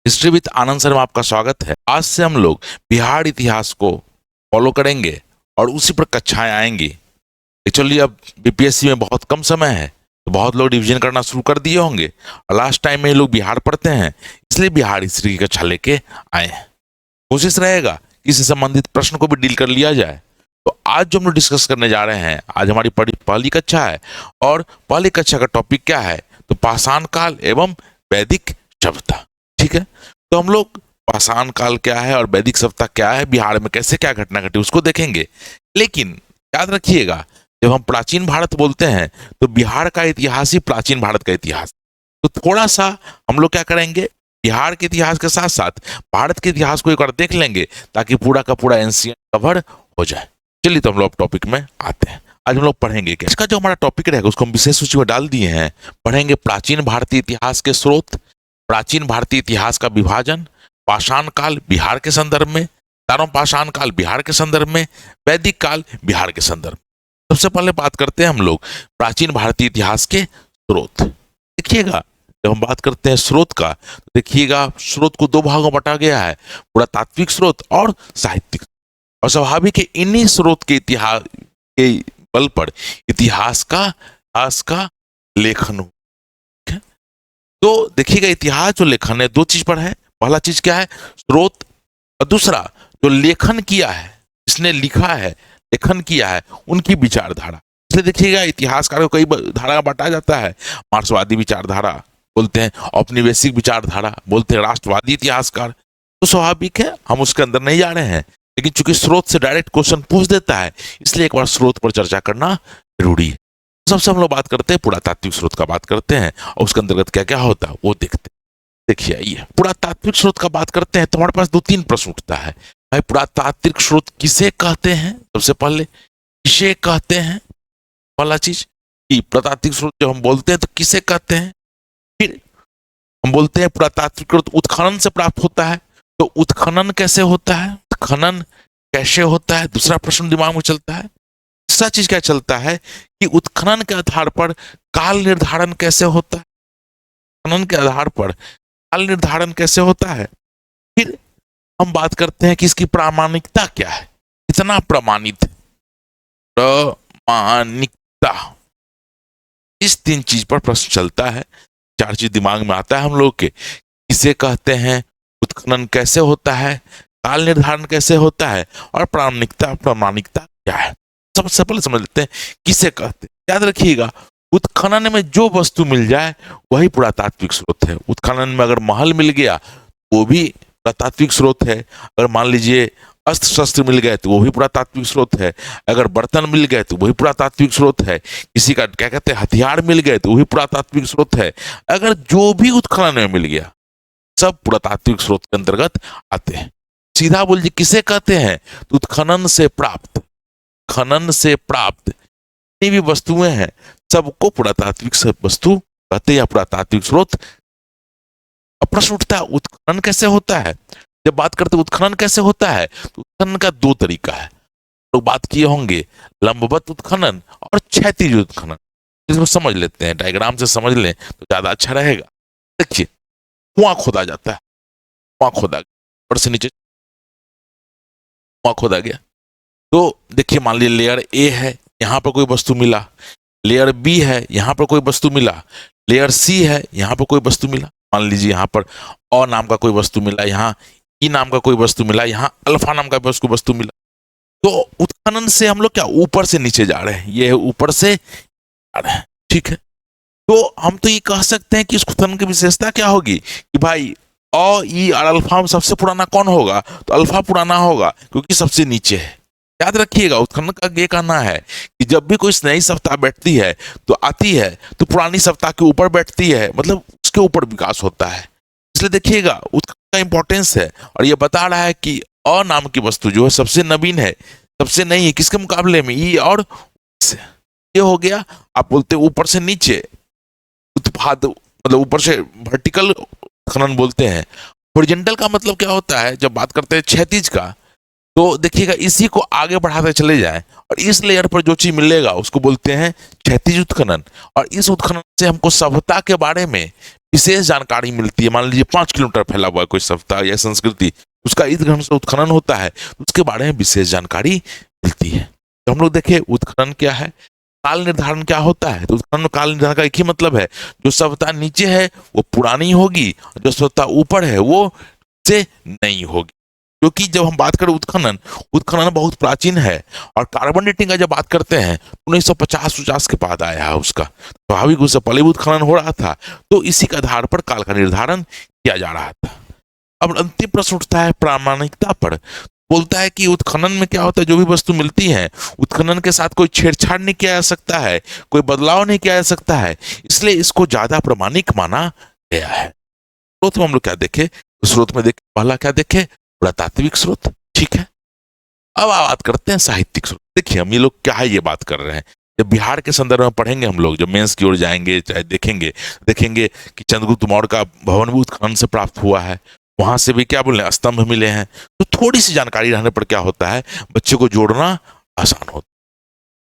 History with Anand sir में आपका स्वागत है। आज से हम लोग बिहार इतिहास को फॉलो करेंगे और उसी पर कक्षाएं आएंगी। एक्चुअली अब बीपीएससी में बहुत कम समय है, तो बहुत लोग रिवीजन करना शुरू कर दिए होंगे और लास्ट टाइम में ये लोग बिहार पढ़ते हैं, इसलिए बिहार हिस्ट्री की कक्षा लेके आए हैं। कोशिश रहेगा कि इससे संबंधित प्रश्न को भी डील कर लिया जाए। तो आज जो हम लोग डिस्कस करने जा रहे हैं, आज हमारी पहली कक्षा है और पहली कक्षा का टॉपिक क्या है, तो पाषाण काल एवं वैदिक सभ्यता। ठीक है, तो हम लोग पाषाण काल क्या है और वैदिक सभ्यता क्या है, बिहार में कैसे क्या घटना घटी उसको देखेंगे। लेकिन याद रखिएगा, जब हम प्राचीन भारत बोलते हैं तो बिहार का इतिहास ही प्राचीन भारत का इतिहास। तो थोड़ा सा हम लोग क्या करेंगे, बिहार के इतिहास के साथ साथ भारत के इतिहास को एक बार देख लेंगे ताकि पूरा का पूरा एंशिएंट कवर हो जाए। चलिए तो हम लोग टॉपिक में आते हैं। आज हम लोग पढ़ेंगे क्या, इसका जो हमारा टॉपिक रहेगा उसको हम विशेष सूची में डाल दिए हैं। पढ़ेंगे प्राचीन भारतीय इतिहास के स्रोत, प्राचीन भारतीय इतिहास का विभाजन, पाषाण काल बिहार के संदर्भ में, चारों पाषाण काल बिहार के संदर्भ में, वैदिक काल बिहार के संदर्भ में। सबसे पहले बात करते हैं हम लोग प्राचीन भारतीय इतिहास के स्रोत। देखिएगा, जब हम बात करते हैं स्रोत का, तो देखिएगा स्रोत को दो भागों में बांटा गया है, पुरातात्विक स्रोत और साहित्यिक। और स्वाभाविक है इन्हीं स्रोत के इतिहास के बल पर इतिहास का लेखन हो। तो देखिएगा, इतिहास जो लेखन है दो चीज पर है। पहला चीज क्या है, स्रोत, और दूसरा जो लेखन किया है, जिसने लिखा है, लेखन किया है, उनकी विचारधारा। इसलिए देखिएगा, इतिहासकार को कई धारा में बांटा जाता है। मार्क्सवादी विचारधारा बोलते हैं, औपनिवेशिक विचारधारा बोलते हैं, राष्ट्रवादी इतिहासकार। तो स्वाभाविक है हम उसके अंदर नहीं जा रहे हैं, लेकिन चूंकि स्रोत से डायरेक्ट क्वेश्चन पूछ देता है, इसलिए एक बार स्रोत पर चर्चा करना जरूरी है। सबसे हम लोग बात करते हैं पुरातात्विक स्रोत का, बात करते हैं और उसके अंतर्गत क्या क्या होता है वो देखते हैं। देखिए, आइए पुरातात्विक स्रोत का बात करते हैं तो हमारे पास दो तीन प्रश्न उठता है। भाई, पुरातात्विक स्रोत किसे कहते हैं? सबसे पहले किसे कहते हैं, पहला चीज कि पुरातात्विक स्रोत जब हम बोलते हैं तो किसे कहते हैं। फिर हम बोलते हैं पुरातात्विक स्रोत उत्खनन से प्राप्त होता है, तो उत्खनन कैसे होता है, उत्खनन कैसे होता है, दूसरा प्रश्न दिमाग में चलता है। तीसरा चीज क्या चलता है कि उत्खनन के आधार पर काल निर्धारण कैसे होता है, उत्खनन के आधार पर काल निर्धारण कैसे होता है। फिर हम बात करते हैं कि इसकी प्रामाणिकता क्या है, कितना प्रमाणित है, प्रमाणिकता। इस तीन चीज पर प्रश्न चलता है, चार चीज दिमाग में आता है हम लोग के, किसे कहते हैं, उत्खनन कैसे होता है, काल निर्धारण कैसे होता है, और प्रमाणिकता क्या है। सबसे पहले समझ लेते हैं किसे कहते हैं। याद रखिएगा, उत्खनन में जो वस्तु मिल जाए वही पुरातात्विक स्रोत है। उत्खनन में अगर महल मिल गया वो भी पुरातात्विक स्रोत है। अगर मान लीजिए अस्त्र शस्त्र मिल गए तो वो भी पुरातात्विक स्रोत है। अगर बर्तन मिल गए तो वही पुरातात्विक स्रोत है। किसी का क्या कहते हैं हथियार मिल गए तो वही पुरातात्विक स्रोत है। अगर जो भी उत्खनन में मिल गया सब पुरातात्विक स्रोत के अंतर्गत आते हैं। सीधा बोल जी किसे कहते हैं, तो उत्खनन से प्राप्त, खनन से प्राप्त जितनी भी वस्तुएं हैं सबको पुरातात्विक वस्तु कहते हैं या पुरातात्विक स्रोत। अब प्रश्न उठता है उत्खनन कैसे होता है। जब बात करते हैं उत्खनन कैसे होता है, तो उत्खनन का दो तरीका है। लोग बात किए होंगे लंबवत उत्खनन और क्षैतिज उत्खनन। इसको समझ लेते हैं, डायग्राम से समझ लें तो ज्यादा अच्छा रहेगा। देखिए, कुआं खोदा जाता है, कुआं खोदा गया, ऊपर से नीचे कुआं खोदा गया। तो देखिए, मान लीजिए लेयर ए है, यहाँ पर कोई वस्तु मिला, लेयर बी है, यहाँ पर कोई वस्तु मिला, लेयर सी है, यहाँ पर कोई वस्तु मिला। मान लीजिए यहाँ पर ओ नाम का कोई वस्तु मिला, यहाँ ई नाम का कोई वस्तु मिला, यहाँ अल्फा नाम का वस्तु मिला। तो उत्खनन से हम लोग क्या ऊपर से नीचे जा रहे हैं, ये है ऊपर से जा रहे हैं। ठीक है, तो हम तो ये कह सकते हैं कि इस उत्खनन की विशेषता क्या होगी कि भाई ओ ई और अल्फा में सबसे पुराना कौन होगा, तो अल्फा पुराना होगा क्योंकि सबसे नीचे है। याद रखिएगा, उत्खनन का ये कहना है कि जब भी कोई नई सत्ता बैठती है तो आती है तो पुरानी सत्ता के ऊपर बैठती है, मतलब उसके ऊपर विकास होता है। इसलिए देखिएगा उत्खनन का इंपॉर्टेंस है और ये बता रहा है कि अ नाम की वस्तु जो है सबसे नवीन है, सबसे नई है, किसके मुकाबले में, ई और से। ये हो गया, आप बोलते ऊपर से नीचे उत्पाद, मतलब ऊपर से वर्टिकल खनन बोलते हैं। हॉरिजॉन्टल का मतलब क्या होता है, जब बात करते हैं क्षैतिज का, तो देखिएगा इसी को आगे बढ़ाते चले जाएं और इस लेयर पर जो चीज मिलेगा उसको बोलते हैं क्षैतिज उत्खनन। और इस उत्खनन से हमको सभ्यता के बारे में विशेष जानकारी मिलती है। मान लीजिए 5 किलोमीटर फैला हुआ है कोई सभ्यता या संस्कृति, उसका इस ढंग से उत्खनन होता है तो उसके बारे में विशेष जानकारी मिलती है। तो हम लोग देखें उत्खनन क्या है, काल निर्धारण क्या होता है। तो उत्खनन में काल निर्धारण का एक ही मतलब है, जो सभ्यता नीचे है वो पुरानी होगी, जो सभ्यता ऊपर है वो से नई होगी। क्योंकि जब हम बात करें उत्खनन, उत्खनन बहुत प्राचीन है और कार्बन डेटिंग का जब बात करते हैं 1950 के बाद आया है उसका, स्वाभाविक उससे पहले भी उत्खनन हो रहा था, तो इसी के आधार पर काल का निर्धारण किया जा रहा था। अब अंतिम प्रश्न उठता है प्रामाणिकता पर। बोलता है कि उत्खनन में क्या होता है, जो भी वस्तु मिलती है उत्खनन के साथ कोई छेड़छाड़ नहीं किया जा सकता है, कोई बदलाव नहीं किया जा सकता है, इसलिए इसको ज्यादा प्रमाणिक माना गया है। स्रोत में हम लोग क्या देखे, स्रोत में देखे पहला क्या देखे, पुरातात्विक स्रोत, ठीक है। अब बात करते हैं साहित्यिक स्रोत। देखिए हम ये लोग क्या है ये बात कर रहे हैं, जब बिहार के संदर्भ में पढ़ेंगे हम लोग, जब मेंस की ओर जाएंगे चाहे देखेंगे कि चंद्रगुप्त मौर्य का भवन भी उत्खनन से प्राप्त हुआ है, वहां से भी क्या बोले स्तंभ मिले हैं। तो थोड़ी सी जानकारी रहने पर क्या होता है, बच्चे को जोड़ना आसान होता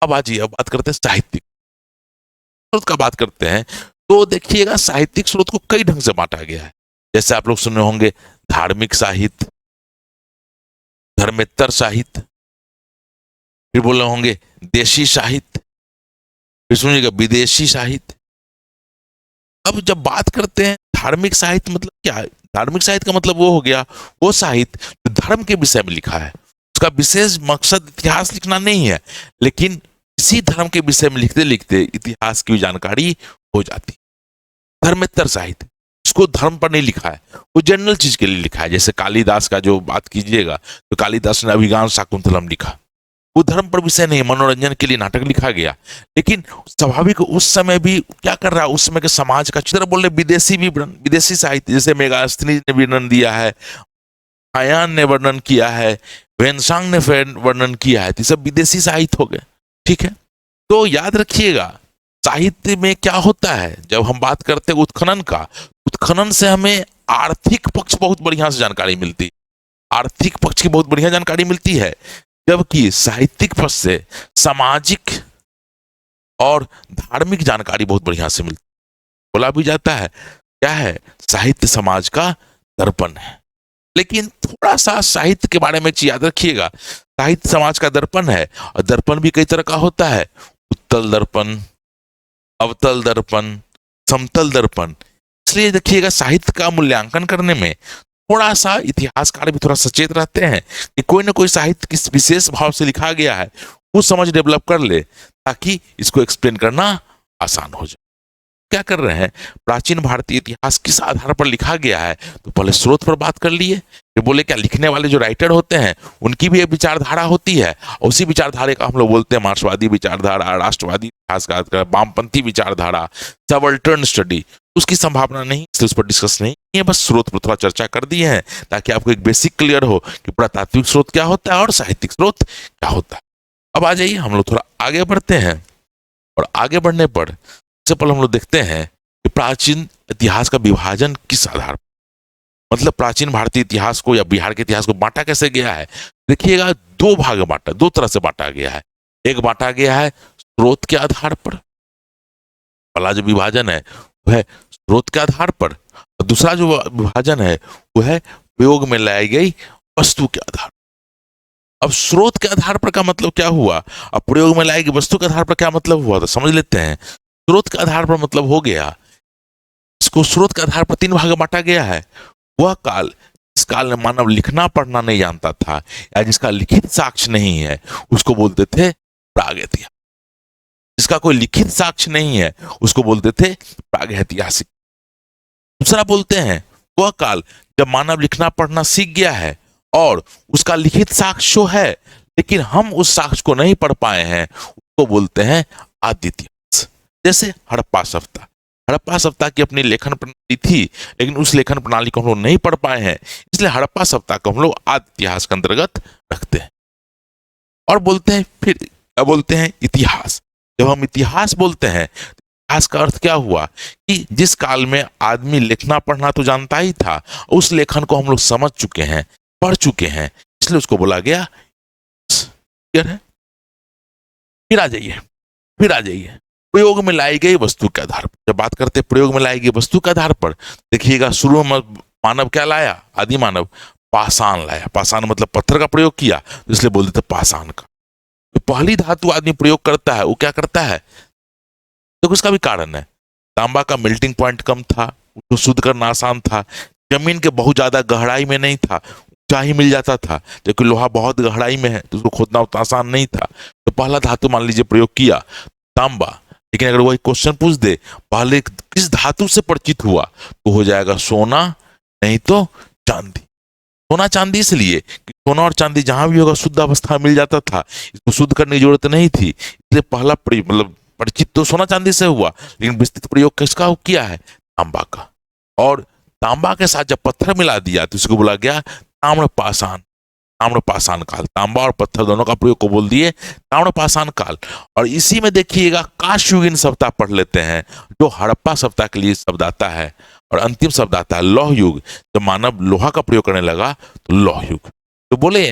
है। अब बात करते हैं साहित्यिक स्रोत का बात करते हैं। तो देखिएगा साहित्यिक स्रोत को कई ढंग से बांटा गया है। जैसे आप लोग सुने होंगे धार्मिक साहित्य, धर्मेत्तर साहित्य, फिर बोले होंगे देशी साहित्य, फिर सुनिएगा विदेशी साहित्य। अब जब बात करते हैं धार्मिक साहित्य मतलब क्या है, धार्मिक साहित्य का मतलब वो हो गया वो साहित्य जो धर्म के विषय में लिखा है, उसका विशेष मकसद इतिहास लिखना नहीं है, लेकिन इसी धर्म के विषय में लिखते लिखते इतिहास की जानकारी हो जाती है। धर्मेत्तर साहित्य, उसको धर्म पर नहीं लिखा है, वो जनरल चीज के लिए लिखा है। जैसे कालिदास का जो बात कीजिएगा तो कालिदास ने अभिज्ञान शाकुंतलम लिखा, वो धर्म पर विषय नहीं, मनोरंजन के लिए नाटक लिखा गया। लेकिन स्वाभाविक उस समय भी क्या कर रहा है, उस समय के समाज का चित्र बोल रहे, विदेशी साहित्य जैसे मेगास्थनी ने वर्णन दिया है, आयान ने वर्णन किया है, वेनसांग ने वर्णन किया है, तो सब विदेशी साहित्य हो गए, ठीक है। तो याद रखिएगा साहित्य में क्या होता है, जब हम बात करते हैं उत्खनन का, उत्खनन से हमें आर्थिक पक्ष बहुत बढ़िया से जानकारी मिलती, आर्थिक पक्ष की बहुत बढ़िया जानकारी मिलती है, जबकि साहित्यिक पक्ष से सामाजिक और धार्मिक जानकारी बहुत बढ़िया से मिलती। बोला भी जाता है क्या है, साहित्य समाज का दर्पण है। लेकिन थोड़ा सा साहित्य के बारे में याद रखिएगा, साहित्य समाज का दर्पण है और दर्पण भी कई तरह का होता है, उत्तल दर्पण, अवतल दर्पण, समतल दर्पण। इसलिए देखिएगा साहित्य का मूल्यांकन करने में थोड़ा सा इतिहासकार भी थोड़ा सचेत रहते हैं कि कोई ना कोई साहित्य किस विशेष भाव से लिखा गया है वो समझ डेवलप कर ले, ताकि इसको एक्सप्लेन करना आसान हो जाए। क्या कर रहे हैं, प्राचीन भारतीय इतिहास किस आधार पर लिखा गया है, तो पहले स्रोत पर बात कर लिए, फिर बोले क्या लिखने वाले जो राइटर होते हैं उनकी भी एक विचारधारा होती है, और उसी विचारधारा का हम लोग बोलते हैं मार्क्सवादी विचारधारा, राष्ट्रवादी इतिहासकार, वामपंथी विचारधारा, सबअल्टर्न स्टडी। उसकी संभावना नहीं, इसलिए उस पर डिस्कस नहीं है, बस स्रोत पर थोड़ा चर्चा कर दिए हैं ताकि आपको एक बेसिक क्लियर हो कि पुरातात्विक स्रोत क्या होता है और साहित्यिक स्रोत क्या होता है। अब आ जाइए हम लोग थोड़ा आगे बढ़ते हैं, और आगे बढ़ने पर सबसे पहले हम लोग देखते हैं कि प्राचीन इतिहास का विभाजन किस आधार पर, मतलब प्राचीन भारतीय इतिहास को या बिहार के इतिहास को बांटा कैसे गया है। देखिएगा दो भाग में बांटा, दो तरह से बांटा गया है। एक बांटा गया है स्रोत के आधार पर, पहला जो विभाजन है वह स्रोत के आधार पर, और दूसरा जो विभाजन है वह है प्रयोग में लाई गई वस्तु के आधार। अब स्रोत के आधार पर का मतलब क्या हुआ, अब प्रयोग में लाई गई वस्तु के आधार पर क्या मतलब हुआ, तो समझ लेते हैं। स्रोत के आधार पर मतलब हो गया, इसको स्रोत के आधार पर 3 भाग में बांटा गया है। वह काल, इस काल में मानव लिखना पढ़ना नहीं जानता था या जिसका लिखित साक्ष्य नहीं है उसको बोलते थे प्रागैतिहासिक। जिसका कोई लिखित साक्ष्य नहीं है उसको बोलते थे प्रागैतिहासिक। दूसरा बोलते हैं वह काल जब मानव लिखना पढ़ना सीख गया है और उसका लिखित साक्ष्य है, लेकिन हम उस साक्ष्य को नहीं पढ़ पाए हैं, उसको बोलते हैं आदि इतिहास। जैसे हड़प्पा सभ्यता, हड़प्पा सभ्यता की अपनी लेखन प्रणाली थी, लेकिन उस लेखन प्रणाली को हम लोग नहीं पढ़ पाए हैं, इसलिए हड़प्पा सभ्यता को हम लोग आदि इतिहास के अंतर्गत रखते हैं। और बोलते हैं फिर क्या बोलते हैं, इतिहास। जब हम इतिहास बोलते हैं, इतिहास का अर्थ क्या हुआ कि जिस काल में आदमी लिखना पढ़ना तो जानता ही था, उस लेखन को हम लोग समझ चुके हैं, पढ़ चुके हैं, इसलिए उसको बोला गया। क्लियर है? फिर आ जाइए प्रयोग में लाई गई वस्तु के आधार पर। जब बात करते हैं प्रयोग में लाई गई वस्तु के आधार पर, देखिएगा शुरू में मानव क्या लाया, आदि मानव पाषाण लाया। पाषाण मतलब पत्थर का प्रयोग किया, तो इसलिए बोल देते पाषाण का। तो पहली धातु आदमी प्रयोग करता है वो क्या करता है, तो उसका भी कारण है। तांबा का मेल्टिंग पॉइंट कम था, उसको शुद्ध करना आसान था, जमीन के बहुत ज्यादा गहराई में नहीं था, ऊंचा ही मिल जाता था, जबकि लोहा बहुत गहराई में है तो उसको खोदना उतना आसान नहीं था। तो पहला धातु मान लीजिए प्रयोग किया तांबा, लेकिन अगर वही क्वेश्चन पूछ दे पहले किस धातु से परिचित हुआ, तो हो जाएगा सोना, नहीं तो चांदी। सोना चांदी इसलिए कि सोना और चांदी जहां भी होगा शुद्ध अवस्था मिल जाता था, इसको शुद्ध करने की जरूरत नहीं थी, इसलिए पहला मतलब परिचित तो सोना चांदी से हुआ, लेकिन विस्तृत प्रयोग किसका किया है, तांबा का। और तांबा के साथ जब पत्थर मिला दिया तो इसको बोला गया ताम्रपाषाण। ताम्रपाषाण काल, तांबा और पत्थर दोनों का प्रयोग को बोल दिए ताम्रपाषाण काल। और इसी में देखिएगा काशयुगीन सभ्यता पढ़ लेते हैं, जो हड़प्पा सभ्यता के लिए शब्द आता है। और अंतिम शब्द आता है लौह युग, जब मानव लोहा का प्रयोग करने लगा तो लौह युग। तो बोले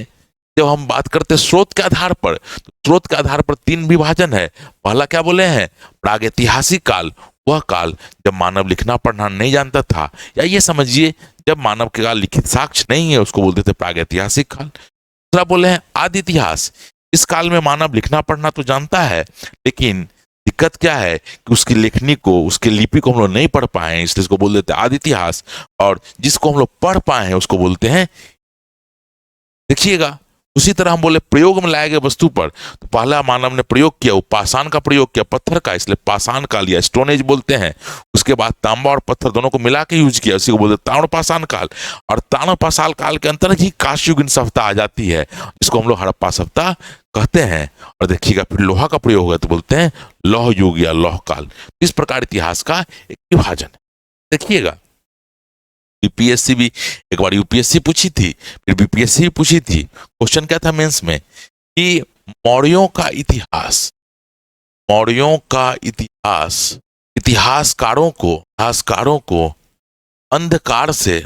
जब हम बात करते स्रोत के आधार पर, तो स्रोत के आधार पर 3 विभाजन है। पहला क्या बोले हैं, प्रागैतिहासिक काल, वह काल जब मानव लिखना पढ़ना नहीं जानता था, या ये समझिए जब मानव के काल लिखित साक्ष्य नहीं है उसको बोलते थे प्रागैतिहासिक काल। दूसरा बोले हैं आदि इतिहास, इस काल में मानव लिखना पढ़ना तो जानता है, लेकिन दिक्कत क्या है कि उसकी लेखनी को, उसकी लिपि को हम लोग नहीं पढ़ पाए, इसलिए इसको बोल देते हैं आदि इतिहास। और जिसको हम लोग पढ़ पाए हैं उसको बोलते हैं, देखिएगा उसी तरह हम बोले प्रयोग में लाए गए वस्तु पर, तो पहला मानव ने प्रयोग किया वो पाषाण का प्रयोग किया, पत्थर का, इसलिए पाषाण काल या स्टोन एज बोलते हैं। उसके बाद तांबा और पत्थर दोनों को मिला के यूज किया, उसी को बोलते ताम्रपाषाण काल। और ताम्रपाषाण काल के अंतर्गत ही काशयुगीन सभ्यता आ जाती है, जिसको हम लोग हड़प्पा सभ्यता कहते हैं। और देखिएगा फिर लोहा का प्रयोग होगा तो बोलते हैं लौह युग या लौह काल। इस प्रकार इतिहास का एक विभाजन है। देखिएगा यूपीएससी भी एक बार यूपीएससी पूछी थी, फिर बीपीएससी भी पूछी थी। क्वेश्चन क्या था मेंस में कि मौर्यों का इतिहास, मौर्यों का इतिहास इतिहासकारों को अंधकार से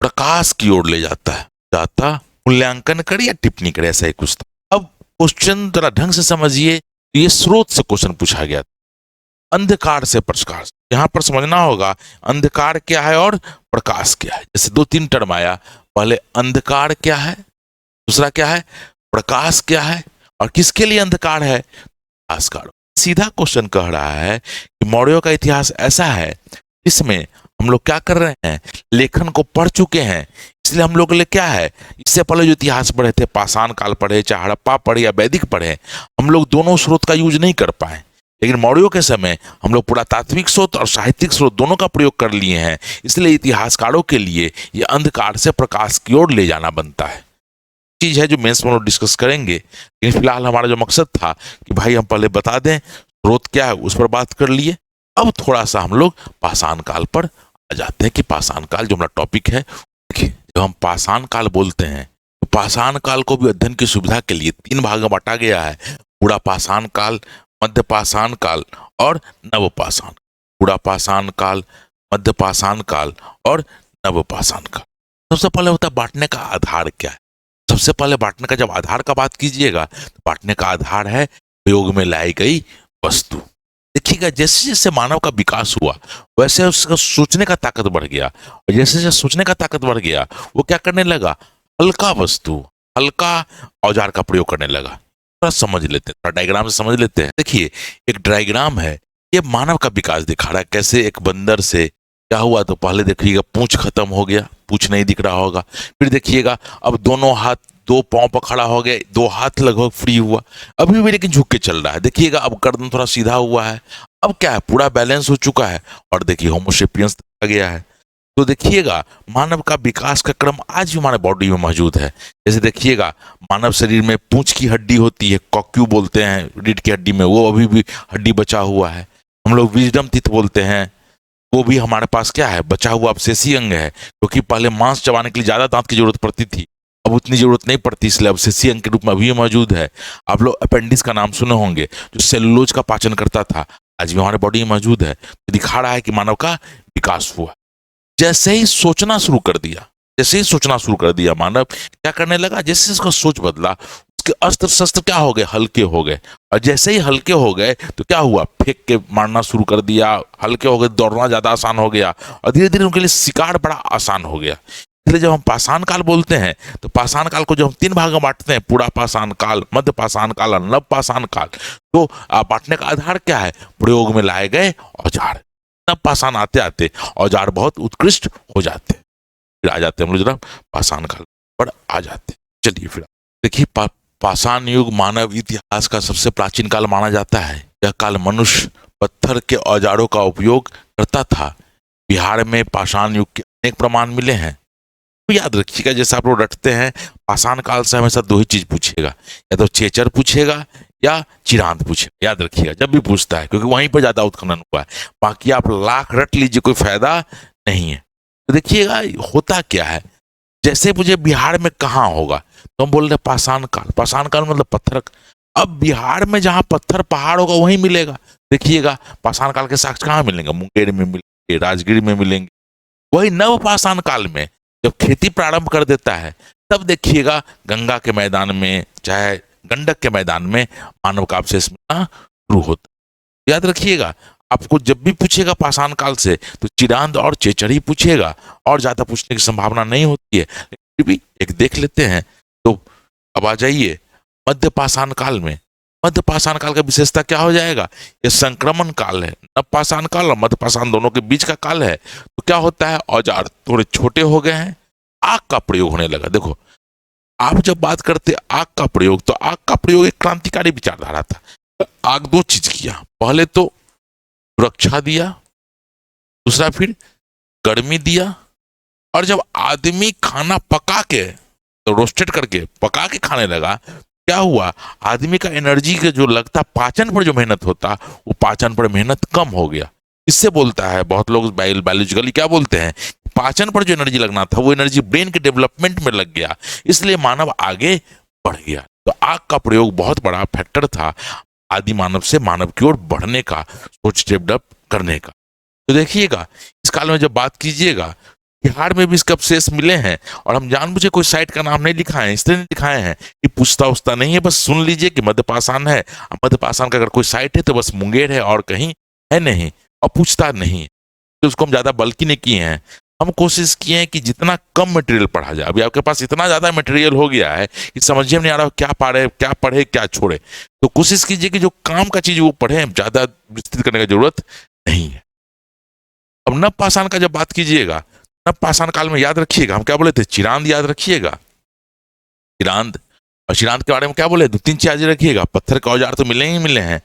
प्रकाश की ओर ले जाता मूल्यांकन करे या टिप्पणी करे, ऐसा ही कुछ था। अब क्वेश्चन जरा ढंग से समझिए, ये स्रोत से क्वेश्चन पूछा गया, अंधकार से प्रकाश। यहां पर समझना होगा अंधकार क्या है और प्रकाश क्या है। जैसे 2-3 टर्म आया, पहले अंधकार क्या है, दूसरा क्या है, प्रकाश क्या है, और किसके लिए अंधकार है, इतिहासकार। सीधा क्वेश्चन कह रहा है कि मौर्यों का इतिहास ऐसा है, इसमें हम लोग क्या कर रहे हैं, लेखन को पढ़ चुके हैं, इसलिए हम लोग के लिए क्या है, इससे पहले जो इतिहास पढ़े थे, पाषाण काल पढ़े, चाहे हड़प्पा पढ़े या वैदिक पढ़े, हम लोग दोनों स्रोत का यूज नहीं कर पाए। लेकिन मौर्यों के समय हम लोग पुरातात्विक स्रोत और साहित्यिक स्रोत दोनों का प्रयोग कर लिए हैं, इसलिए इतिहासकारों के लिए ये अंधकार से प्रकाश की ओर ले जाना बनता है। चीज है जो मेंस में हम लोग डिस्कस करेंगे, लेकिन फिलहाल हमारा जो मकसद था कि भाई हम पहले बता दें स्रोत क्या है, उस पर बात कर लिए। अब थोड़ा सा हम लोग पाषाण काल पर आ जाते हैं कि पाषाण काल जो हमारा टॉपिक है। देखिए जब हम पाषाण काल बोलते हैं तो पाषाण काल को भी अध्ययन की सुविधा के लिए 3 भाग में बांटा गया है, बूढ़ा पाषाण काल, मध्य पाषाण काल और नवपाषाण। बूढ़ा पाषाण काल, मध्य पाषाण काल और नवपाषाण काल। सबसे पहले होता है बांटने का आधार क्या है। सबसे पहले बांटने का जब आधार का बात कीजिएगा तो बांटने का आधार है प्रयोग में लाई गई वस्तु। देखिएगा जैसे जैसे मानव का विकास हुआ वैसे उसका सोचने का ताकत बढ़ गया, और जैसे जैसे सोचने का ताकत बढ़ गया वो क्या करने लगा, हल्का वस्तु, हल्का औजार का प्रयोग करने लगा। समझ लेते हैं, डायग्राम से समझ लेते हैं। देखिए एक डायग्राम है, ये मानव का विकास दिखा रहा है, कैसे एक बंदर से क्या हुआ। तो पहले देखिएगा पूंछ खत्म हो गया, पूंछ नहीं दिख रहा होगा। फिर देखिएगा अब दोनों हाथ 2 पांव पर खड़ा हो गए, 2 हाथ लगभग फ्री हुआ, अभी भी लेकिन झुक के चल रहा है। देखिएगा अब गर्दन थोड़ा सीधा हुआ है, अब क्या है पूरा बैलेंस हो चुका है, और देखिए होमोसेपियंस आ गया है। तो देखिएगा मानव का विकास का क्रम आज भी हमारे बॉडी में मौजूद है। जैसे देखिएगा मानव शरीर में पूंछ की हड्डी होती है, कॉक्यू बोलते हैं रीढ़ की हड्डी में, वो अभी भी हड्डी बचा हुआ है। हम लोग विजडम टीथ बोलते हैं, वो भी हमारे पास क्या है, बचा हुआ अवशेषी अंग है, क्योंकि पहले मांस चबाने के लिए ज्यादा दांत की जरूरत पड़ती थी, अब उतनी जरूरत नहीं पड़ती, इसलिए अवशेषी अंग के रूप में अभी मौजूद है। आप लोग अपेंडिक्स का नाम सुने होंगे, जो सेलुलोज का पाचन करता था, आज भी हमारे बॉडी में मौजूद है। तो दिखा रहा है कि मानव का विकास हुआ। जैसे ही सोचना शुरू कर दिया, जैसे ही सोचना शुरू कर दिया मानव, क्या करने लगा, जैसे उसका सोच बदला, उसके अस्त्र शस्त्र क्या हो गए, हल्के हो गए। और जैसे ही हल्के हो गए तो क्या हुआ, फेंक के मारना शुरू कर दिया, हल्के हो गए, दौड़ना ज्यादा आसान हो गया, और धीरे धीरे उनके लिए शिकार बड़ा आसान हो गया। इसलिए जब हम पाषाण काल बोलते हैं तो पाषाण काल को जब हम 3 भाग में बांटते हैं, पूरा पाषाण काल, मध्य पाषाण काल और नव पाषाण काल, तो बांटने का आधार क्या है, प्रयोग में लाए गए औजार। नव पाषाण आते आते औजार बहुत उत्कृष्ट हो जाते, फिर आ जाते हम लोग जरा पाषाण काल पर आ जाते। चलिए फिर देखिए, पाषाण युग मानव इतिहास का सबसे प्राचीन काल माना जाता है। यह काल मनुष्य पत्थर के औजारों का उपयोग करता था। बिहार में पाषाण युग के अनेक प्रमाण मिले हैं। तो याद रखिएगा, जैसे आप लोग रटते हैं, पाषाण काल से हमेशा 2 ही चीज पूछेगा, या तो चेचर पूछेगा या चिरांद पूछेगा। याद रखिएगा जब भी पूछता है, क्योंकि वहीं पर ज्यादा उत्खनन हुआ है। बाकी आप लाख रट लीजिए, कोई फायदा नहीं है। तो देखिएगा होता क्या है, जैसे मुझे बिहार में कहाँ होगा, तो हम बोल रहे पाषाण काल। पाषाण काल मतलब पत्थर। अब बिहार में जहां पत्थर पहाड़ होगा वहीं मिलेगा। देखिएगा पाषाण काल के साक्ष्य कहाँ मिलेंगे, मुंगेर में मिलेंगे, राजगीर में मिलेंगे। वही नव पाषाण काल में जब खेती प्रारंभ कर देता है, तब देखिएगा गंगा के मैदान में, चाहे गंडक के मैदान में मानव का अवशेष मिलना शुरू होता है। याद रखिएगा, आपको जब भी पूछेगा पाषाण काल से तो चिरांद और चेचर ही पूछेगा, और ज्यादा पूछने की संभावना नहीं होती है। फिर भी एक देख लेते हैं। तो अब आ जाइए मध्य पाषाण काल में। मध्य पाषाण काल का विशेषता क्या हो जाएगा, ये संक्रमण काल है। नव पाषाण काल और मध्य पाषाण दोनों के बीच का काल है। तो क्या होता है, औजार थोड़े छोटे हो गए हैं, आग का प्रयोग होने लगा। देखो, आप जब बात करते आग का प्रयोग, तो आग का प्रयोग एक क्रांतिकारी विचारधारा था। आग 2 चीज किया, पहले तो सुरक्षा दिया, दूसरा फिर गर्मी दिया। और जब आदमी खाना पका के, तो रोस्टेड करके पका के खाने लगा, क्या हुआ, आदमी का एनर्जी के जो लगता, पाचन पर जो मेहनत होता, वो पाचन पर मेहनत कम हो गया। इससे बोलता है, बहुत लोग बायोलॉजिकली क्या बोलते हैं, पाचन पर जो एनर्जी लगना था वो एनर्जी ब्रेन के डेवलपमेंट में लग गया, इसलिए मानव आगे बढ़ गया। तो आग का प्रयोग बहुत बड़ा फैक्टर था आदि मानव से मानव की ओर बढ़ने का, सोच डेवलप करने का। तो देखिएगा इस काल में जब बात कीजिएगा, बिहार में भी इसके अवशेष मिले हैं। और हम जानबूझे कोई साइट का नाम नहीं लिखाए हैं, इसलिए नहीं लिखाए हैं कि पूछता उछता नहीं है, बस सुन लीजिए कि मध्य पाषाण है। मध्य पाषाण का अगर कोई साइट है तो बस मुंगेर है, और कहीं है नहीं, और पूछता नहीं, तो उसको हम ज्यादा बल्कि नहीं किए हैं। हम कोशिश किए हैं कि जितना कम मटेरियल पढ़ा जाए। अभी आपके पास इतना ज्यादा मटेरियल हो गया है कि समझ में नहीं आ रहा क्या पढ़े क्या छोड़े। तो कोशिश कीजिए कि जो काम का चीज वो पढ़े, ज्यादा विस्तृत करने की जरूरत नहीं है। अब नव पाषाण का जब बात कीजिएगा, नव पाषाण काल में याद रखिएगा हम क्या बोले थे, चिरांद याद रखिएगा, चिरांद। और चिरांद के बारे में क्या बोले, 2-3 चीजें रखिएगा। पत्थर का औजार तो मिले ही मिले हैं,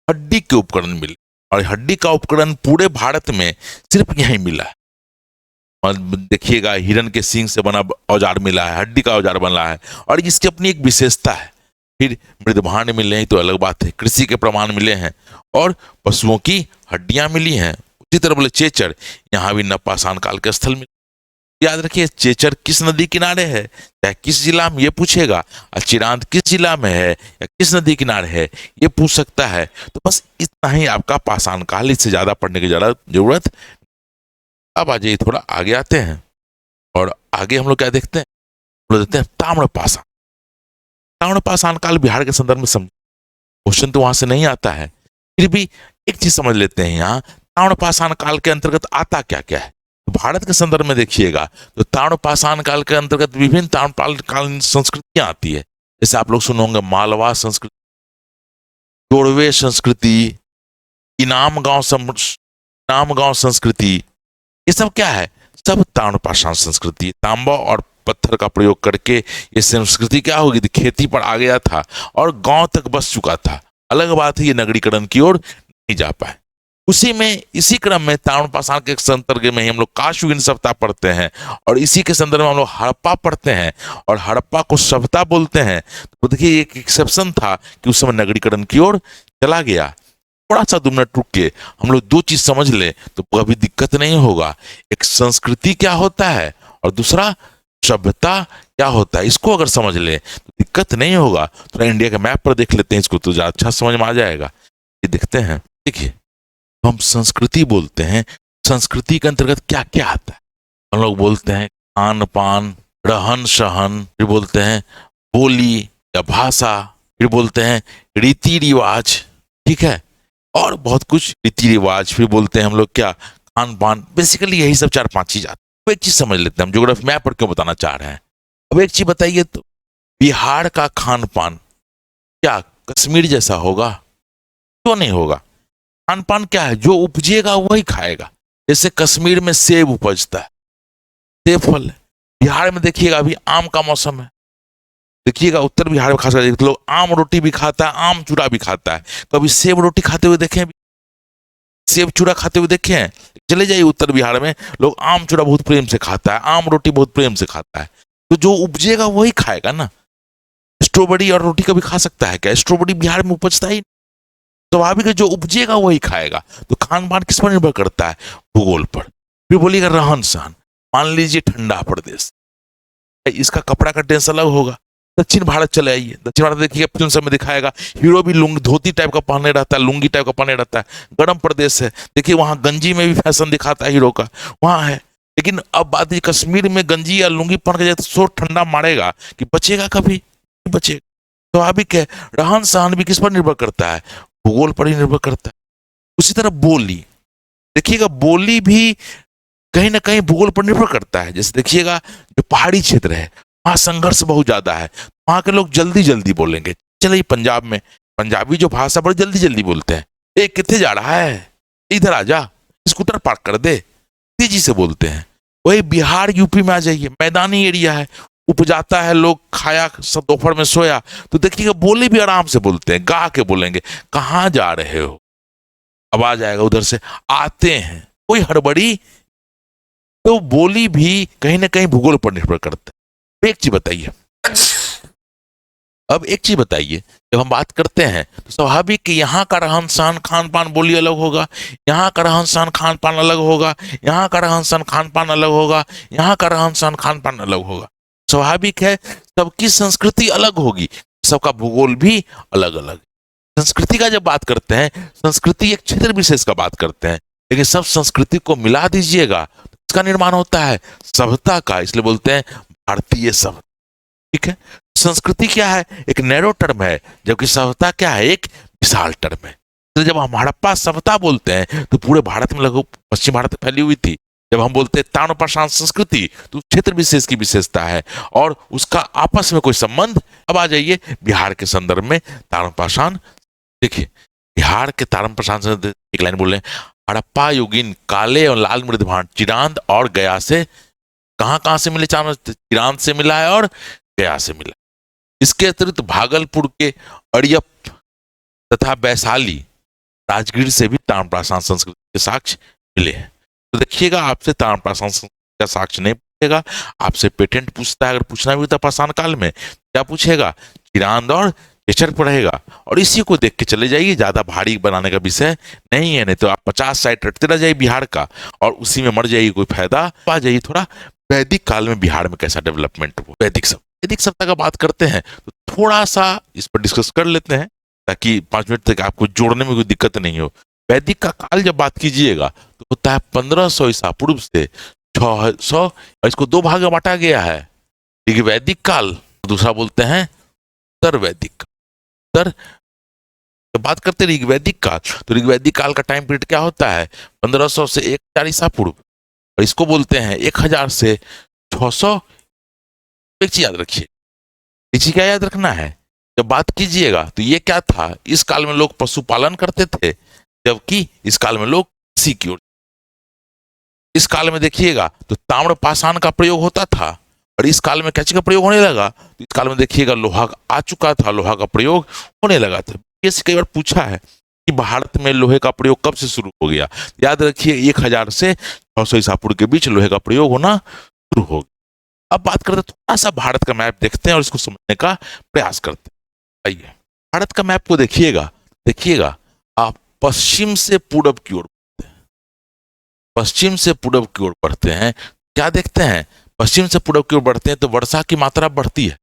हड्डी के उपकरण मिले, और हड्डी का उपकरण पूरे भारत में सिर्फ यहीं मिला है। और देखिएगा हिरन के सींग से बना औजार मिला है, हड्डी का औजार बना है, और इसकी अपनी एक विशेषता है। फिर मृदभांड मिले हैं तो अलग बात है, कृषि के प्रमाण मिले हैं, और पशुओं की हड्डियां मिली हैं। उसी तरह बोले चेचर, यहाँ भी नव पाषाण काल के स्थल मिले। याद रखिए चेचर किस नदी किनारे है, चाहे किस जिला में, ये पूछेगा। और चिरांद किस जिला में है या किस नदी किनारे है, ये पूछ सकता है। तो बस इतना ही आपका पाषाण काल, इससे ज्यादा पढ़ने की जरूरत। अब आ जाइए थोड़ा आगे आते हैं, और आगे हम लोग क्या देखते हैं, हम लोग देखते हैं ताम्र पाषाण। ताम्र पाषाण काल बिहार के संदर्भ में समझ, क्वेश्चन तो वहां से नहीं आता है, फिर भी एक चीज समझ लेते हैं। यहाँ ताम्र पाषाण काल के अंतर्गत आता क्या क्या है। तो भारत के संदर्भ में देखिएगा तो ताम्र पाषाण काल के अंतर्गत विभिन्न ताम्रकालीन संस्कृतियां आती है। जैसे आप लोग सुने होंगे मालवा संस्कृति, जोड़वे संस्कृति, इनाम गांव संस्कृति, ये सब क्या है, सब ताम्र पाषाण संस्कृति। तांबा और पत्थर का प्रयोग करके ये संस्कृति क्या होगी थी, खेती पर आ गया था और गांव तक बस चुका था। अलग बात है ये नगरीकरण की ओर नहीं जा पाए। उसी में इसी क्रम में ताम्र पाषाण के संदर्भ में ही हम लोग काशयुगीन सभ्यता पढ़ते हैं, और इसी के संदर्भ में हम लोग हड़प्पा पढ़ते हैं, और हड़प्पा को सभ्यता बोलते हैं। तो देखिए एक एक्सेप्शन था कि उस समय नगरीकरण की ओर चला गया। थोड़ा सा 2 मिनट रुक के हम लोग 2 चीज समझ ले तो कभी दिक्कत नहीं होगा। एक संस्कृति क्या होता है, और दूसरा सभ्यता क्या होता है। इसको अगर समझ ले तो दिक्कत नहीं होगा। थोड़ा इंडिया के मैप पर देख लेते हैं, इसको तो ज्यादा अच्छा समझ में आ जाएगा। ये देखते हैं, देखिए हम संस्कृति बोलते हैं, संस्कृति के अंतर्गत क्या क्या आता है। हम लोग बोलते हैं खान पान, रहन सहन, फिर बोलते हैं बोली या भाषा, फिर बोलते हैं रीति रिवाज, ठीक है, और बहुत कुछ रीति रिवाज, फिर बोलते हैं हम लोग क्या, खान पान, बेसिकली यही सब 4-5 चीज आती है। अब एक चीज समझ लेते हैं हम, ज्योग्राफी मैप पर क्यों बताना चाह रहे हैं। अब एक चीज बताइए तो, बिहार का खान पान क्या कश्मीर जैसा होगा? क्यों नहीं होगा? खान पान क्या है, जो उपजेगा वही खाएगा। जैसे कश्मीर में सेब उपजता है, सेब फल है। बिहार में देखिएगा अभी आम का मौसम है, देखिएगा उत्तर बिहार में खासकर लोग आम रोटी भी खाता है, आम चूड़ा भी खाता है। कभी सेब रोटी खाते हुए देखे हैं? सेब चूड़ा खाते हुए देखे हैं? चले जाइए उत्तर बिहार में, लोग आम चूड़ा बहुत प्रेम से खाता है, आम रोटी बहुत प्रेम से खाता है। तो जो उपजेगा वही खाएगा ना। स्ट्रॉबेरी और रोटी कभी खा सकता है क्या? स्ट्रॉबेरी बिहार में उपजता ही, स्वाभाविक है जो उपजेगा वही खाएगा। तो खान पान किस पर निर्भर करता है? भूगोल पर। फिर बोलिएगा रहन सहन, मान लीजिए ठंडा प्रदेश, इसका कपड़ा का टेंस अलग होगा। दक्षिण भारत चले आइए, दक्षिण भारत देखिए फिल्म सब में दिखाएगा, हीरो भी लुंगी धोती टाइप का पहने रहता है, लुंगी टाइप का पहने रहता है। गर्म प्रदेश है, देखिए वहां गंजी में भी फैशन दिखाता है हीरो का, वहां है। लेकिन अब बात है कश्मीर में गंजी या लुंगी पहन के जाए तो सो ठंडा मारेगा कि बचेगा? कभी नहीं बचेगा। स्वाभाविक है रहन सहन भी किस पर निर्भर करता है? भूगोल पर ही निर्भर करता है। उसी तरह बोली, देखिएगा बोली भी कहीं ना कहीं भूगोल पर निर्भर करता है। जैसे देखिएगा जो पहाड़ी क्षेत्र है वहां संघर्ष बहुत ज्यादा है, वहां के लोग जल्दी जल्दी बोलेंगे। चलिए पंजाब में पंजाबी जो भाषा बड़ी जल्दी जल्दी बोलते हैं, ए कितने जा रहा है, इधर आ जा, स्कूटर पार्क कर दे, तेजी से बोलते हैं। वही बिहार यूपी में आ जाइए, मैदानी एरिया है, उपजाता है, लोग खाया, सब दोपहर में सोया, तो देखिएगा बोले भी आराम से बोलते हैं, गा के बोलेंगे, कहाँ जा रहे हो, आवाज आएगा उधर से, आते हैं, कोई हड़बड़ी। तो बोली भी कहीं ना कहीं भूगोल पर निर्भर करता है। एक चीज बताइए, अब एक चीज बताइए, जब हम बात करते हैं तो स्वाभाविक कि यहाँ का रहन सहन खान पान बोली अलग होगा, यहाँ का रहन सहन खान पान अलग होगा, यहाँ का रहन सहन खान पान अलग होगा, यहाँ का रहन सहन खान पान अलग होगा। स्वाभाविक है सबकी संस्कृति अलग होगी, सबका भूगोल भी अलग अलग। संस्कृति का जब बात करते हैं, संस्कृति एक क्षेत्र विशेष का बात करते हैं, लेकिन सब संस्कृति को मिला दीजिएगा तो इसका निर्माण होता है सभ्यता का, इसलिए बोलते हैं भारतीय सभ्यता। ठीक है, संस्कृति क्या है? एक नैरो टर्म है, जबकि सभ्यता क्या है? एक विशाल टर्म है। तो जब हम हड़प्पा सभ्यता बोलते हैं तो पूरे भारत में लगभग पश्चिम भारत में फैली हुई थी। जब हम बोलते हैं ताम्रपाषाण संस्कृति तो क्षेत्र विशेष की विशेषता है और उसका आपस में कोई संबंध। अब आ जाइए बिहार के संदर्भ में ताम्रपाषाण, देखिए बिहार के ताम्रपाषाण से एक लाइन बोल रहे हैं, हड़प्पा युगीन काले और लाल मृदभांड चिरांद और गया से, कहाँ से मिले? चिरांद से मिला है और गया से मिला। इसके अतिरिक्त भागलपुर के अड़ियप तथा वैशाली राजगीर से भी ताम्रपाषाण संस्कृति के साक्ष्य मिले हैं। तो देखिएगा आपसे ताम्रपाषाण संस्कृति का साक्ष्य नहीं पूछेगा, आपसे पेटेंट पूछता है, अगर पूछना भी तो पाषाण काल में क्या पूछेगा? चिरांद और केचर पढ़ेगा। और इसी को देख के चले जाइए, ज्यादा भारी बनाने का विषय नहीं है, नहीं तो आप 50 साइट रटते रह जाइए बिहार का और उसी में मर जाइए, कोई फायदा। आ जाइए थोड़ा वैदिक काल में बिहार में कैसा डेवलपमेंट हुआ, वैदिक सत्ता का बात करते हैं तो थोड़ा सा इस पर डिस्कस कर लेते हैं ताकि 5 मिनट तक आपको जोड़ने में कोई दिक्कत नहीं हो। वैदिक का काल जब बात कीजिएगा तो होता है 1500 ईसा पूर्व से 600, और इसको 2 भाग में बांटा गया है, ठीक है, वैदिक काल, दूसरा बोलते हैं उत्तर वैदिक। उत्तर जब बात करते हैं ऋग्वैदिक काल तो ऋग्वैदिक काल का टाइम पीरियड क्या होता है? 1500 से 1000 ईसा पूर्व, और इसको बोलते हैं 1000 से 600। एक चीज याद रखिए, इसी क्या याद रखना है, जब बात कीजिएगा तो ये क्या था, इस काल में लोग पशुपालन करते थे, जबकि इस काल में लोग कृषि की ओर। इस काल में देखिएगा तो ताम्रपाषाण का प्रयोग होता था और इस काल में क्या चीज का प्रयोग होने लगा? तो इस काल में देखिएगा लोहा आ चुका था, लोहा का प्रयोग होने लगा था। ये कई बार पूछा है कि भारत में लोहे का प्रयोग कब से शुरू हो गया? याद रखिए 1000 से 600 ईसा पूर्व के बीच लोहे का प्रयोग होना शुरू हो गया। अब बात करते हैं, थोड़ा सा भारत का मैप देखते हैं और इसको समझने का प्रयास करते हैं। आइए भारत का मैप को देखिएगा, देखिएगा आप पश्चिम से पूरब की ओर बढ़ते हैं, पश्चिम से पूरब की ओर बढ़ते हैं, क्या देखते हैं? पश्चिम से पूरब की ओर बढ़ते हैं तो वर्षा की मात्रा बढ़ती है,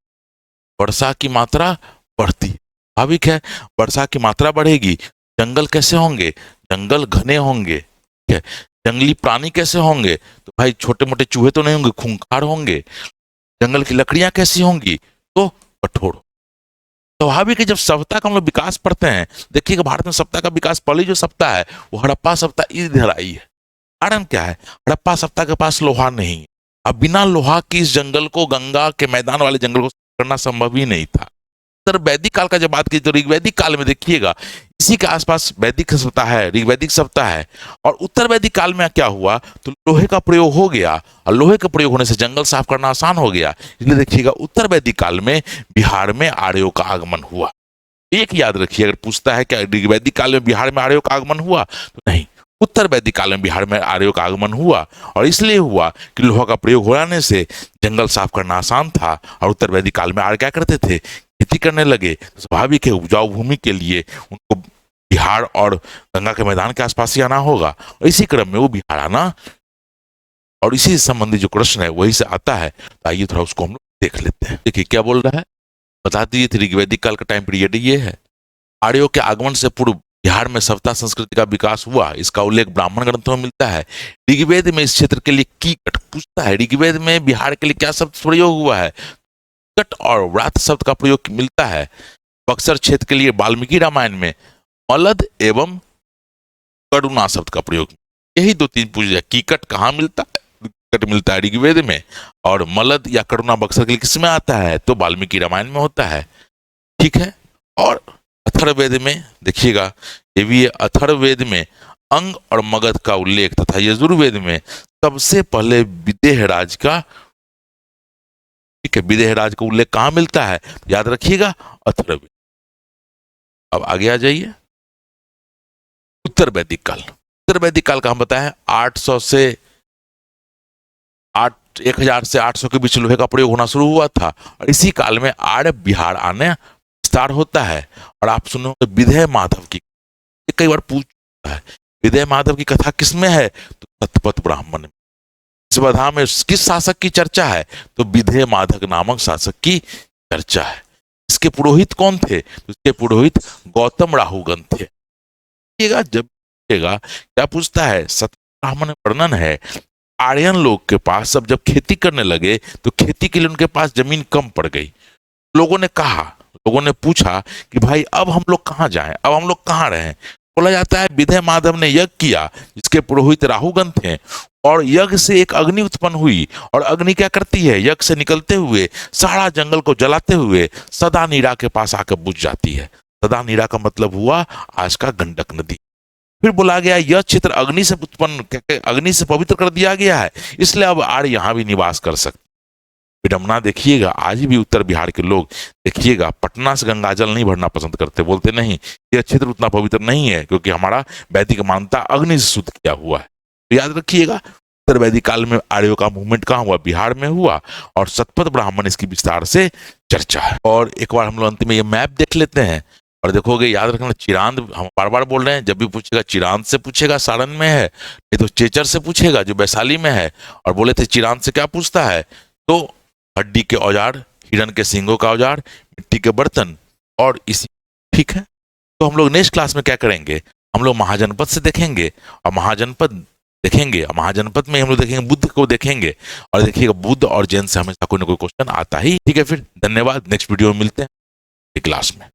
वर्षा की मात्रा बढ़ती है, स्वाभाविक है वर्षा की मात्रा बढ़ेगी। जंगल कैसे होंगे? जंगल घने होंगे, ठीक है, जंगली प्राणी कैसे होंगे? तो भाई छोटे मोटे चूहे तो नहीं होंगे, खूंखार होंगे। जंगल की लकड़ियां कैसी होंगी? तो कठोर। स्वाभाविक है, जब सभ्यता का हम लोग विकास पढ़ते हैं, देखिएगा भारत में सभ्यता का विकास पहली जो सभ्यता है वो हड़प्पा सभ्यता इधर आई है। कारण क्या है? हड़प्पा सभ्यता के पास लोहा नहीं है। अब बिना लोहा की इस जंगल को, गंगा के मैदान वाले जंगल को करना संभव ही नहीं था। उत्तर वैदिक काल का जब बात की तो ऋग्वैदिक काल में देखिएगा इसी के आसपास वैदिक सभ्यता है, ऋग्वैदिक सभ्यता है। और उत्तर वैदिक काल में क्या हुआ, तो लोहे का प्रयोग हो गया, और लोहे का प्रयोग होने से जंगल साफ करना आसान हो गया। इसलिए देखिएगा उत्तर वैदिक काल में बिहार में आर्यों का आगमन हुआ। एक याद रखिए, अगर पूछता है क्या ऋग्वैदिक काल में बिहार में आर्यों का आगमन हुआ, तो नहीं, उत्तर वैदिक काल में बिहार में आर्यों का आगमन हुआ। और इसलिए हुआ कि लोहा का प्रयोग होने से जंगल साफ करना आसान था। और उत्तर वैदिक काल में आर्य क्या करते थे? खेती करने लगे। स्वाभाविक है, उपजाऊ भूमि के लिए उनको बिहार और गंगा के मैदान के आसपास ही आना होगा। और इसी क्रम में वो बिहार आना, और इसी से संबंधित जो प्रश्न है वही से आता है। तो आइए थोड़ा उसको हम लोग देख लेते हैं। देखिए क्या बोल रहा है, बता दीजिए। ऋग्वैदिक काल का टाइम पीरियड ये है। आर्यों के आगमन से पूर्व बिहार में सभ्यता संस्कृति का विकास हुआ। इसका उल्लेख ब्राह्मण ग्रंथों में मिलता है। ऋग्वेद में इस क्षेत्र के लिए कीकट पूछता है, ऋग्वेद में बिहार के लिए क्या शब्द प्रयोग हुआ है? कट और व्रात शब्द का प्रयोग मिलता है। बक्सर क्षेत्र के लिए वाल्मीकि रामायण में मलद एवं करुणा शब्द का प्रयोग, यही दो तीन पूछ जाए। कीकट कहाँ मिलता है? कीकट मिलता है ऋग्वेद में, और मलद या करुणा बक्सर के लिए किसमें आता है? तो वाल्मीकि रामायण में होता है। ठीक है। और अथर्ववेद में देखिएगा, ये भी अथर्ववेद में अंग और मगध का उल्लेख तथा यजुर्वेद में सबसे पहले विदेहराज का, ठीक है, विदेहराज का उल्लेख कहां मिलता है? याद रखिएगा अथर्ववेद। अब आगे आ जाइए, उत्तर वैदिक काल। उत्तर वैदिक काल का हम बताएं 800 से 1000 से 800 के बीच लोहे का प्रयोग होना शुरू हुआ था। और इसी काल में आर्य बिहार आने विस्तार होता है। और आप सुनोगे विदेह माधव की, कई बार पूछता है विदेह माधव की कथा किसमें है? तो शतपथ ब्राह्मण में। इस बधा में किस शासक की चर्चा है? तो विदेह माधव नामक शासक की चर्चा है। इसके पुरोहित कौन थे? तो इसके पुरोहित गौतम राहुगन थे। जब क्या पूछता है, शतपथ ब्राह्मण में वर्णन है आर्यन लोग के पास सब जब खेती करने लगे तो खेती के लिए उनके पास जमीन कम पड़ गई। लोगों ने कहा, लोगों ने पूछा कि भाई अब हम लोग कहाँ जाएं, अब हम लोग कहाँ रहें? बोला जाता है विदेह माधव ने यज्ञ किया जिसके पुरोहित राहुगन थे, और यज्ञ से एक अग्नि उत्पन्न हुई। और अग्नि क्या करती है? यज्ञ से निकलते हुए सारा जंगल को जलाते हुए सदा नीरा के पास आकर बुझ जाती है। सदा नीरा का मतलब हुआ आज का गंडक नदी। फिर बोला गया यह क्षेत्र अग्नि से उत्पन्न, अग्नि से पवित्र कर दिया गया है, इसलिए अब आर्य यहाँ भी निवास कर सकते। विडम्बना देखिएगा, आज भी उत्तर बिहार के लोग देखिएगा पटना से गंगाजल नहीं भरना पसंद करते। बोलते नहीं, यह क्षेत्र उतना पवित्र नहीं है क्योंकि हमारा वैदिक मान्यता अग्नि से शुद्ध किया हुआ है। तो याद रखिएगा उत्तर वैदिक काल में आर्यों का मूवमेंट कहाँ हुआ? बिहार में हुआ। और शतपथ ब्राह्मण इसकी विस्तार से चर्चा है। और एक बार हम लोग अंत में ये मैप देख लेते हैं। और देखोगे, याद रखना चिरांद, हम बार बार बोल रहे हैं, जब भी पूछेगा चिरांद से पूछेगा सारण में है, नहीं तो चेचर से पूछेगा जो वैशाली में है। और बोले थे चिरांद से क्या पूछता है? तो हड्डी के औजार, हिरन के सींगों का औजार, मिट्टी के बर्तन और इसी। ठीक है, तो हम लोग नेक्स्ट क्लास में क्या करेंगे? हम लोग महाजनपद से देखेंगे, और महाजनपद देखेंगे, महाजनपद में हम लोग देखेंगे बुद्ध को देखेंगे। और देखिएगा बुद्ध और जैन से हमेशा कोई ना कोई क्वेश्चन आता ही। ठीक है, फिर धन्यवाद, नेक्स्ट वीडियो में मिलते हैं क्लास में।